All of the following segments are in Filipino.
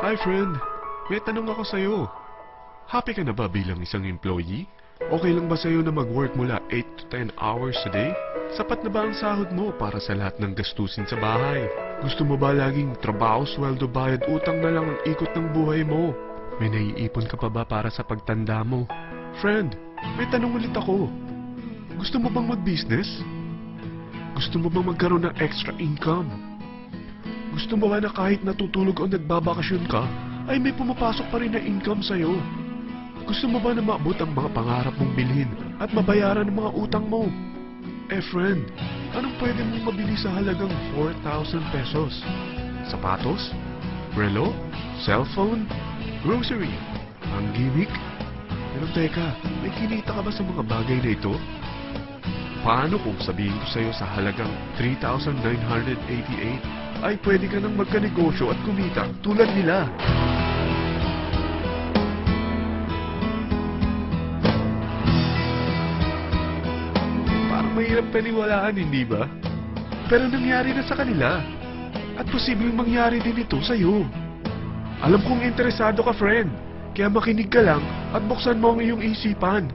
Hi friend, may tanong ako sa'yo. Happy ka na ba bilang isang employee? Okay lang ba sa'yo na mag-work mula 8 to 10 hours a day? Sapat na ba ang sahod mo para sa lahat ng gastusin sa bahay? Gusto mo ba laging trabaho, sweldo, bayad, utang na lang ang ikot ng buhay mo? May naiipon ka pa ba para sa pagtanda mo? Friend, may tanong ulit ako. Gusto mo bang mag-business? Gusto mo bang magkaroon ng extra income? Gusto mo ba na kahit natutulog o nagbabakasyon ka, ay may pumapasok pa rin na income sa'yo? Gusto mo ba na maabot ang mga pangarap mong bilhin at mabayaran ang mga utang mo? Eh friend, anong pwede mong mabili sa halagang 4,000 pesos? Sapatos? Relo? Cellphone? Grocery? Ang gimmick? Pero teka, may kinita ka ba sa mga bagay na ito? Paano kung sabihin ko sa'yo sa halagang 3,988 ay pwede ka nang magkanegosyo at kumita tulad nila? Parang mahirap paniwalaan, hindi ba? Pero nangyari na sa kanila. At posibleng mangyari din ito sa'yo. Alam kong interesado ka, friend. Kaya makinig ka lang at buksan mo ang iyong isipan.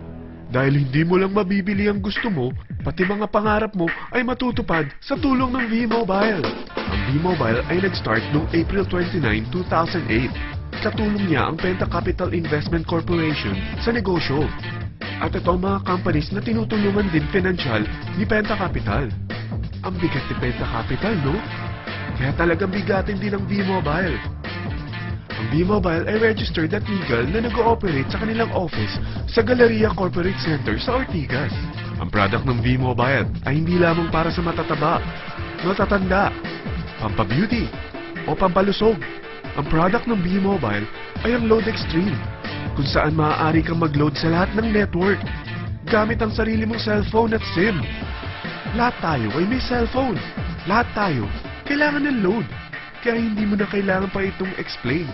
Dahil hindi mo lang mabibili ang gusto mo, pati mga pangarap mo ay matutupad sa tulong ng V-Mobile. Ang V-Mobile ay nag-start noong April 29, 2008. Katulong niya ang Penta Capital Investment Corporation sa negosyo. At ito ang mga companies na tinutulungan din pinansyal ni Penta Capital. Ang bigat ni Penta Capital, no? Kaya talagang bigatin din ang V-Mobile. Ang V-Mobile ay registered at legal na nag-ooperate sa kanilang office sa Galleria Corporate Center sa Ortigas. Ang product ng V-Mobile ay hindi lamang para sa matataba, matatanda, pampabeauty, o pampalusog. Ang product ng V-Mobile ay ang Load Extreme, kung saan maaari kang mag-load sa lahat ng network gamit ang sarili mong cellphone at SIM. Lahat tayo ay may cellphone. Lahat tayo kailangan ng load. Kaya hindi mo na kailangan pa itong explain.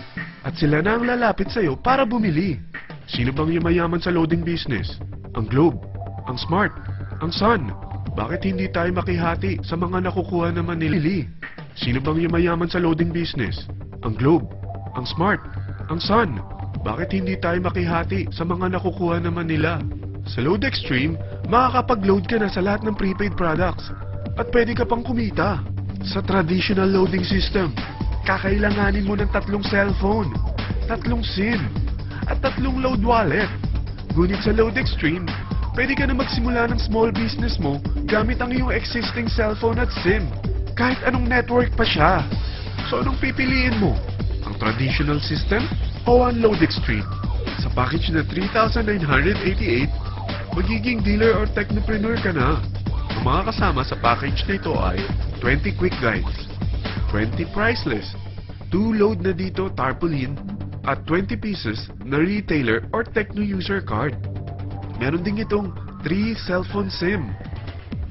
At sila na ang lalapit sa'yo para bumili. Sino bang yumayaman sa loading business? Ang Globe, ang Smart, ang Sun. Bakit hindi tayo makihati sa mga nakukuha naman nila? Sino bang yumayaman sa loading business? Ang Globe, ang Smart, ang Sun. Bakit hindi tayo makihati sa mga nakukuha naman nila? Sa Load Extreme, makakapag-load ka na sa lahat ng prepaid products. At pwede ka pang kumita. Sa traditional loading system, kakailanganin mo ng 3 cellphone, 3 SIM, at 3 load wallet. Ngunit sa Load Extreme, pwede ka na magsimula ng small business mo gamit ang iyong existing cellphone at SIM. Kahit anong network pa siya. So anong pipiliin mo? Ang traditional system o ang Load Extreme? Sa package na 3,988, magiging dealer or technopreneur ka na. Ang mga kasama sa package na ito ay 20 quick guides, 20 priceless, 2 load na dito tarpaulin, at 20 pieces na retailer or techno user card. Meron din itong 3 cellphone SIM.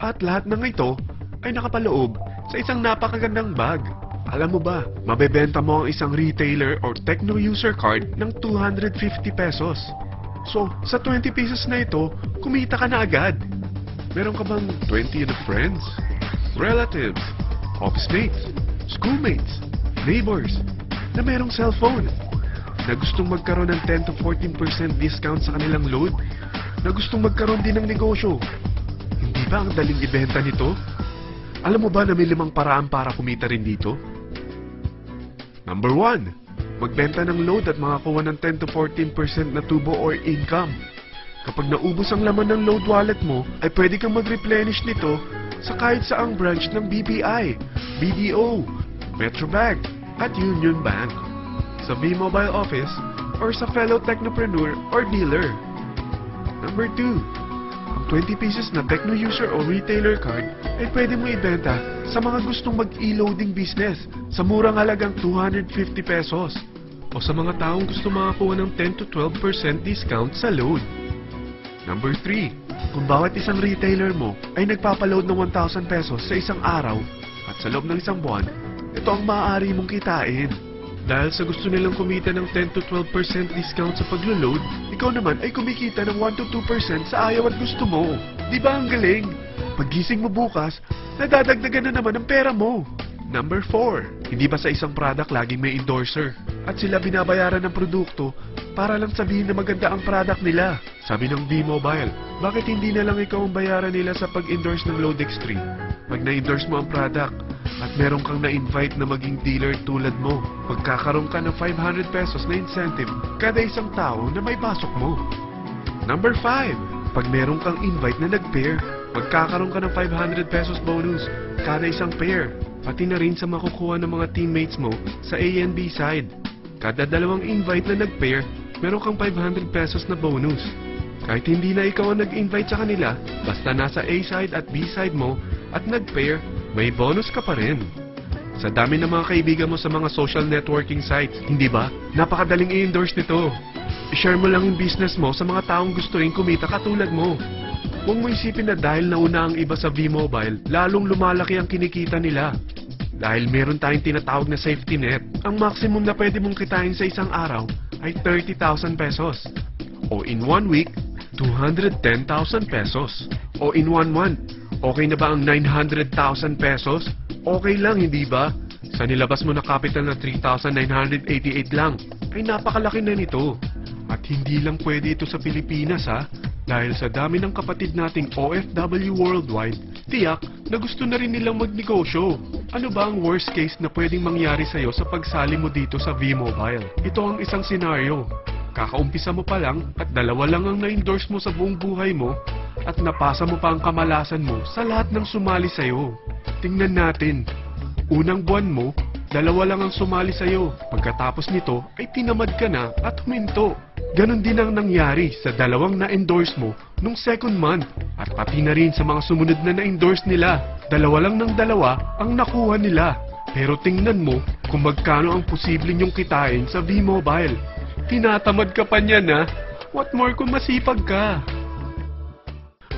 At lahat ng ito ay nakapaloob sa isang napakagandang bag. Alam mo ba, mabebenta mo ang isang retailer or techno user card ng 250 pesos. So, sa 20 pieces na ito, kumita ka na agad. Meron ka bang 20 na friends, relatives, office mates, schoolmates, neighbors na merong cellphone, na gustong magkaroon ng 10 to 14% discount sa kanilang load, na gustong magkaroon din ng negosyo? Hindi ba ang daling ibenta nito? Alam mo ba na may 5 paraan para kumita rin dito? Number 1, magbenta ng load at makakuha ng 10 to 14% na tubo or income. Kapag naubos ang laman ng load wallet mo, ay pwede kang mag-replenish nito sa kahit saang branch ng BPI, BDO, Metrobank, at Union Bank, sa V-Mobile office, or sa fellow technopreneur or dealer. Number 2, ang 20 pieces na techno user o retailer card ay pwede mo ibenta sa mga gustong mag-e-loading business sa murang halagang 250 pesos o sa mga taong gusto makakuha ng 10 to 12% discount sa load. Number 3, kung bawat isang retailer mo ay nagpapaload ng 1,000 pesos sa isang araw at sa loob ng isang buwan, ito ang maaari mong kitain. Dahil sa gusto nilang kumita ng 10 to 12% discount sa paglo-load, ikaw naman ay kumikita ng 1 to 2% sa ayaw at gusto mo. Di ba ang galing? Paggising mo bukas, nadadagdagan na naman ang pera mo. Number 4, hindi ba sa isang product laging may endorser? At sila binabayaran ng produkto para lang sabihin na maganda ang product nila. Sabi ng V-Mobile, bakit hindi na lang ikaw ang bayaran nila sa pag-endorse ng Loadextreme? Pag na-endorse mo ang product at meron kang na-invite na maging dealer tulad mo, magkakaroon ka ng 500 pesos na incentive kada isang tao na may pasok mo. Number 5, pag meron kang invite na nag-pair, magkakaroon ka ng 500 pesos bonus kada isang pair. Pati na rin sa makukuha ng mga teammates mo sa A and B side. Kada dalawang invite na nag-pair, meron kang 500 pesos na bonus. Kahit hindi na ikaw ang nag-invite sa kanila, basta nasa A side at B side mo at nag-pair, may bonus ka pa rin. Sa dami ng mga kaibigan mo sa mga social networking sites, hindi ba? Napakadaling i-endorse nito. I-share mo lang yung business mo sa mga taong gusto rin kumita katulad mo. Huwag mo isipin na dahil nauna ang iba sa V-Mobile, lalong lumalaki ang kinikita nila. Dahil meron tayong tinatawag na safety net, ang maximum na pwede mong kitain sa isang araw ay 30,000 pesos. O in 1 week, 210,000 pesos. O in 1 month, okay na ba ang 900,000 pesos? Okay lang, hindi ba? Sa nilabas mo na capital na 3,988 lang, ay napakalaki na nito. At hindi lang pwede ito sa Pilipinas ha, dahil sa dami ng kapatid nating OFW worldwide, tiyak na gusto na rin nilang magnegosyo. Ano ba ang worst case na pwedeng mangyari sa'yo sa pagsali mo dito sa V-Mobile? Ito ang isang senaryo. Kakaumpisa mo pa lang at dalawa lang ang na-endorse mo sa buong buhay mo at napasa mo pa ang kamalasan mo sa lahat ng sumali sa'yo. Tingnan natin. Unang buwan mo, dalawa lang ang sumali sa'yo. Pagkatapos nito ay tinamad ka na at huminto. Ganon din ang nangyari sa dalawang na-endorse mo nung second month at pati na rin sa mga sumunod na na-endorse nila. Dalawa lang ng dalawa ang nakuha nila. Pero tingnan mo kung magkano ang posible nyong kitain sa V-Mobile. Tinatamad ka pa niyan ha? What more kung masipag ka?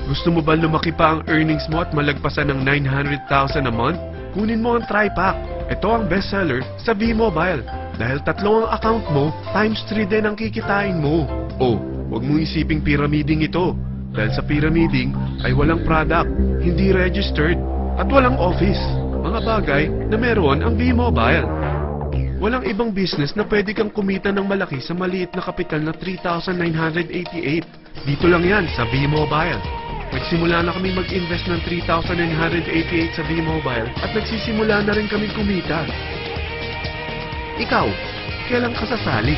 Gusto mo ba lumaki pa ang earnings mo at malagpasan ng 900,000 a month? Kunin mo ang TriPack. Ito ang bestseller sa V-Mobile. Dahil 3 ang account mo, times 3 din ang kikitain mo. O, huwag mong isiping pyramiding ito. Dahil sa pyramiding ay walang product, hindi registered, at walang office. Mga bagay na meron ang V-Mobile. Walang ibang business na pwede kang kumita ng malaki sa maliit na kapital na 3,988. Dito lang yan sa V-Mobile. Nagsimula na kami mag-invest ng 3,988 sa V-Mobile at nagsisimula na rin kami kumita. Ikaw, kailan ka sasali?